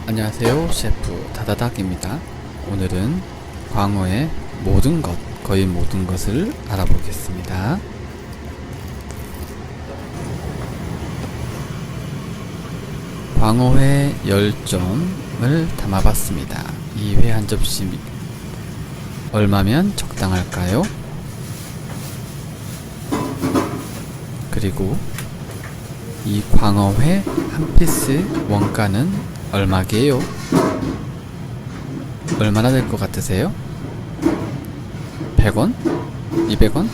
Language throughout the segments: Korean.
안녕하세요, 셰프 다다닥입니다. 오늘은 광어의 모든 것, 거의 모든 것을 알아보겠습니다. 광어회 10점을 담아봤습니다. 이 회 한 접시 얼마면 적당할까요? 그리고 이 광어회 한 피스 원가는 얼마게요? 얼마나 될 것 같으세요? 100원? 200원?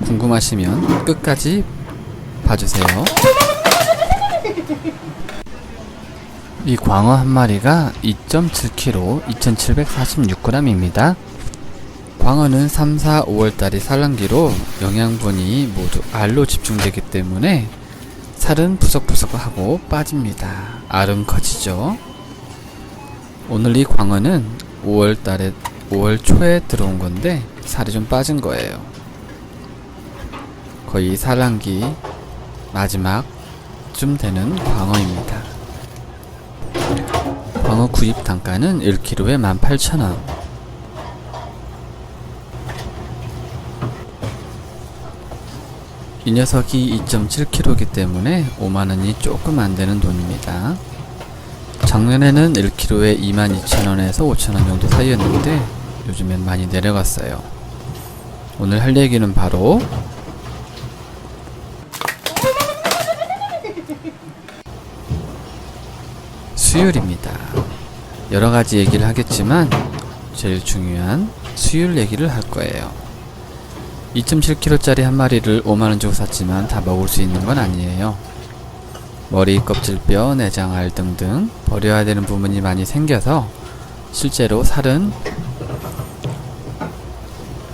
궁금하시면 끝까지 봐주세요. 이 광어 한 마리가 2.7kg, 2746g입니다. 광어는 3, 4, 5월달이 산란기로 영양분이 모두 알로 집중되기 때문에 살은 푸석푸석하고 빠집니다. 알은 커지죠. 오늘 이 광어는 5월 초에 들어온 건데 살이 좀 빠진 거예요. 거의 산란기 마지막쯤 되는 광어입니다. 광어 구입 단가는 1kg에 18,000원. 이 녀석이 2.7kg이기 때문에 5만원이 조금 안되는 돈입니다. 작년에는 1kg에 22,000원에서 5,000원 정도 사이였는데 요즘엔 많이 내려갔어요. 오늘 할 얘기는 바로 수율입니다. 여러가지 얘기를 하겠지만 제일 중요한 수율 얘기를 할 거예요. 2.7kg짜리 한 마리를 5만원 주고 샀지만 다 먹을 수 있는 건 아니에요. 머리, 껍질뼈, 내장, 알 등등 버려야 되는 부분이 많이 생겨서 실제로 살은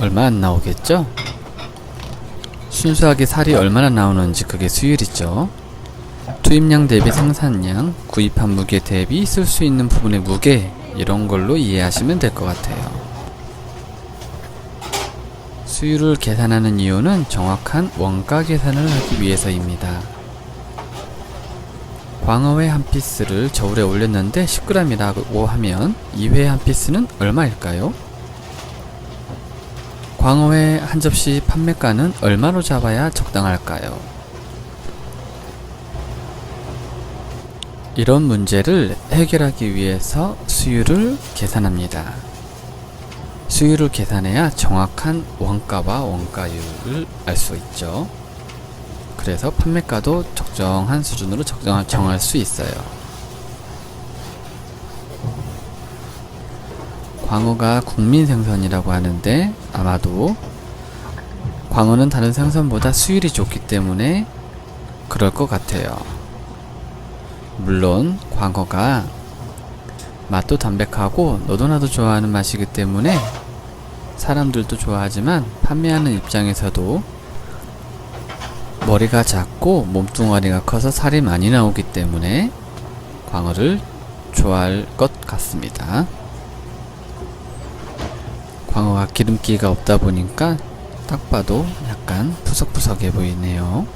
얼마 안 나오겠죠? 순수하게 살이 얼마나 나오는지 그게 수율이죠. 투입량 대비 생산량, 구입한 무게 대비 쓸 수 있는 부분의 무게, 이런 걸로 이해하시면 될 것 같아요. 수율을 계산하는 이유는 정확한 원가 계산을 하기 위해서입니다. 광어회 한 피스를 저울에 올렸는데 10g이라고 하면 이 회 한 피스는 얼마일까요? 광어회 한 접시 판매가는 얼마로 잡아야 적당할까요? 이런 문제를 해결하기 위해서 수율을 계산합니다. 수율을 계산해야 정확한 원가와 원가율을 알 수 있죠. 그래서 판매가도 적정한 수준으로 정할 수 있어요. 광어가 국민 생선이라고 하는데 아마도 광어는 다른 생선보다 수율이 좋기 때문에 그럴 것 같아요. 물론 광어가 맛도 담백하고 너도나도 좋아하는 맛이기 때문에 사람들도 좋아하지만 판매하는 입장에서도 머리가 작고 몸뚱아리가 커서 살이 많이 나오기 때문에 광어를 좋아할 것 같습니다. 광어가 기름기가 없다 보니까 딱 봐도 약간 푸석푸석해 보이네요.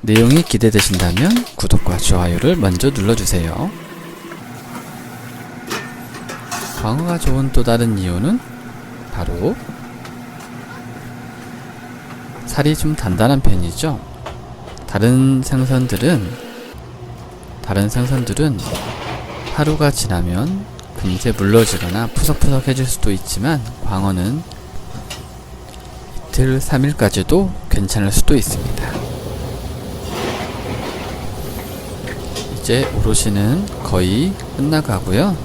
내용이 기대되신다면 구독과 좋아요를 먼저 눌러주세요. 광어가 좋은 또 다른 이유는 바로 살이 좀 단단한 편이죠. 다른 생선들은 하루가 지나면 금세 물러지거나 푸석푸석해질 수도 있지만 광어는 이틀, 3일까지도 괜찮을 수도 있습니다. 이제 오롯이는 거의 끝나가고요.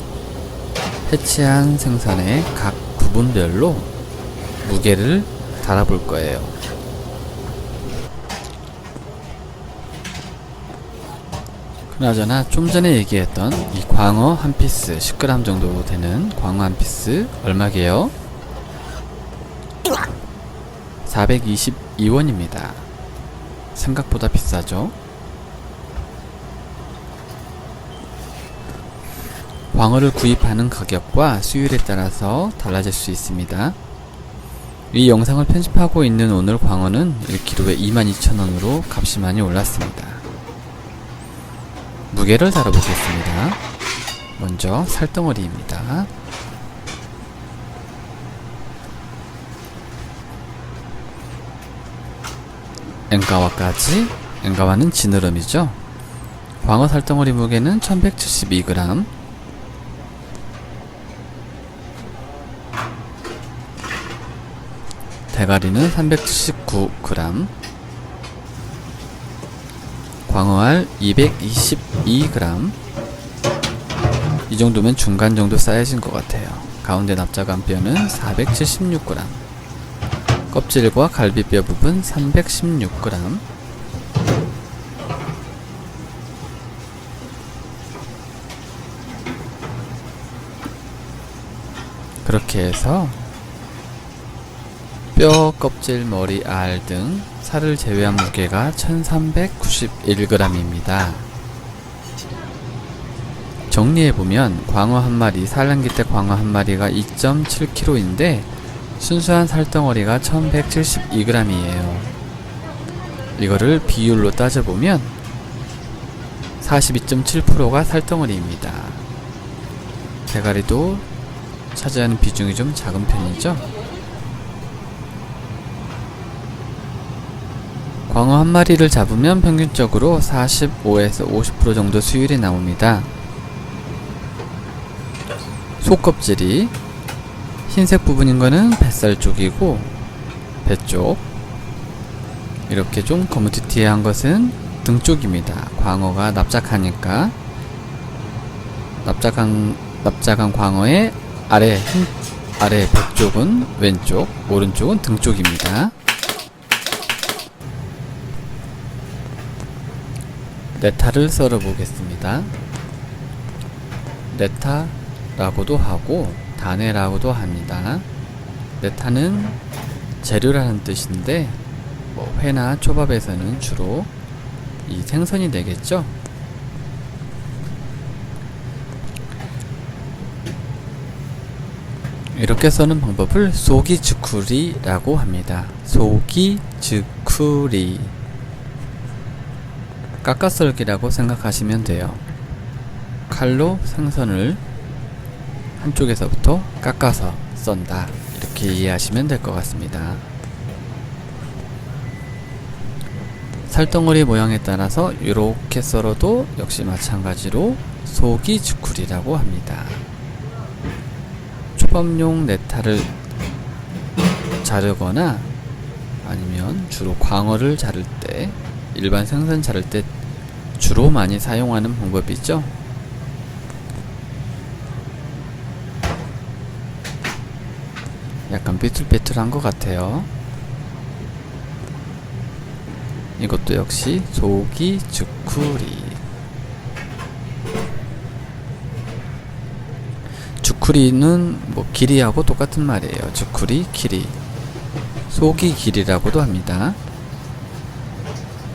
해체한 생선의 각 부분별로 무게를 달아볼 거예요. 그나저나 좀 전에 얘기했던 이 광어 한 피스 10g 정도 되는 광어 한 피스 얼마게요? 422원입니다. 생각보다 비싸죠? 광어를 구입하는 가격과 수율에 따라서 달라질 수 있습니다. 이 영상을 편집하고 있는 오늘 광어는 1kg에 22,000원으로 값이 많이 올랐습니다. 무게를 다뤄보겠습니다. 먼저 살덩어리입니다. 엔가와까지, 엔가와는 지느러미죠. 광어 살덩어리 무게는 1172g, 대가리는 379g, 광어알 222g. 이 정도면 중간 정도 사이즈인 것 같아요. 가운데 납작한 뼈는 476g, 껍질과 갈비뼈 부분 316g, 그렇게 해서 뼈, 껍질, 머리, 알 등 살을 제외한 무게가 1391g입니다. 정리해보면 광어 한 마리, 산란기태 광어 한 마리가 2.7kg인데 순수한 살덩어리가 1172g이에요. 이거를 비율로 따져보면 42.7%가 살덩어리입니다. 대가리도 차지하는 비중이 좀 작은 편이죠. 광어 한 마리를 잡으면 평균적으로 45에서 50% 정도 수율이 나옵니다. 속껍질이 흰색 부분인 거는 뱃살 쪽이고, 배 쪽, 이렇게 좀 거무튀튀한 것은 등 쪽입니다. 광어가 납작하니까 납작한 광어의 아래 배 쪽은 왼쪽, 오른쪽은 등 쪽입니다. 네타를 썰어 보겠습니다. 네타라고도 하고 다네라고도 합니다. 네타는 재료라는 뜻인데 회나 초밥에서는 주로 이 생선이 되겠죠. 이렇게 써는 방법을 소기즈쿠리라고 합니다. 소기즈쿠리, 깎아썰기라고 생각하시면 돼요. 칼로 생선을 한쪽에서부터 깎아서 썬다, 이렇게 이해하시면 될 것 같습니다. 살덩어리 모양에 따라서 이렇게 썰어도 역시 마찬가지로 소기즈쿠리라고 합니다. 초밥용 네타를 자르거나 아니면 주로 광어를 자를 때, 일반 생선 자를 때 주로 많이 사용하는 방법이죠. 약간 삐뚤빼뚤한 것 같아요. 이것도 역시 소기즈쿠리. 주쿠리는 길이하고 똑같은 말이에요. 주쿠리, 길이, 소기 길이라고도 합니다.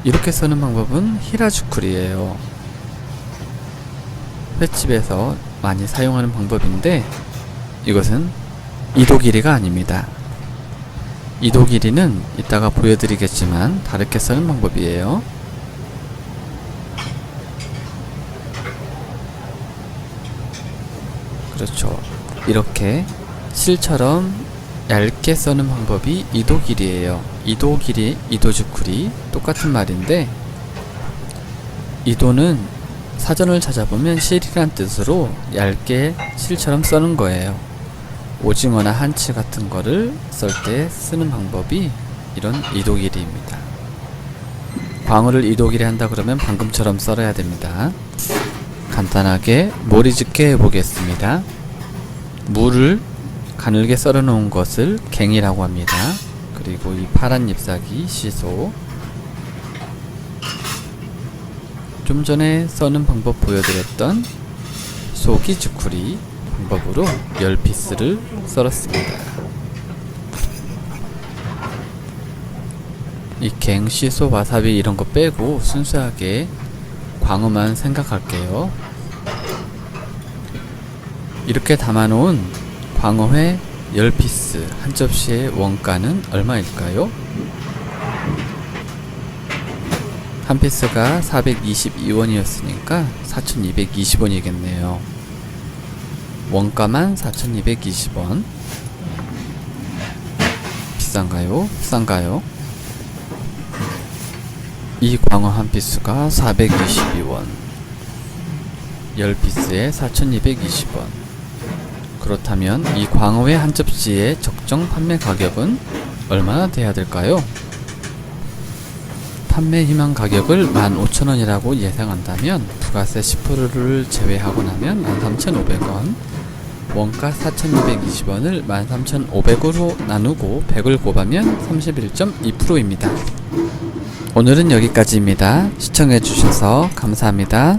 이렇게 쓰는 방법은 히라주쿠리예요. 횟집에서 많이 사용하는 방법인데 이것은 이도 길이가 아닙니다. 이도 길이는 이따가 보여드리겠지만 다르게 쓰는 방법이에요. 그렇죠. 이렇게 실처럼 얇게 써는 방법이 이도 길이에요. 이도 길이, 이도주쿠리 똑같은 말인데, 이도는 사전을 찾아보면 실이란 뜻으로 얇게 실처럼 써는 거예요. 오징어나 한치 같은 거를 썰 때 쓰는 방법이 이런 이도 길이입니다. 광어를 이도 길이 한다 그러면 방금처럼 썰어야 됩니다. 간단하게 모리짓게 해보겠습니다. 무를 가늘게 썰어 놓은 것을 갱이라고 합니다. 그리고 이 파란 잎사귀 시소, 좀 전에 써는 방법 보여드렸던 소기즈쿠리 방법으로 10피스를 썰었습니다. 이 갱, 시소, 와사비 이런 거 빼고 순수하게 광어만 생각할게요. 이렇게 담아놓은 광어회 10피스 한 접시의 원가는 얼마일까요? 한 피스가 422원이었으니까 4,220원이겠네요. 원가만 4,220원. 비싼가요? 싼가요? 이 광어 한 피스가 422원. 10피스에 4,220원. 그렇다면 이 광어회 한 접시의 적정 판매 가격은 얼마나 돼야 될까요? 판매 희망 가격을 15,000원이라고 예상한다면 부가세 10%를 제외하고 나면 13,500원, 원가 4,220원을 13,500으로 나누고 100을 곱하면 31.2%입니다. 오늘은 여기까지입니다. 시청해주셔서 감사합니다.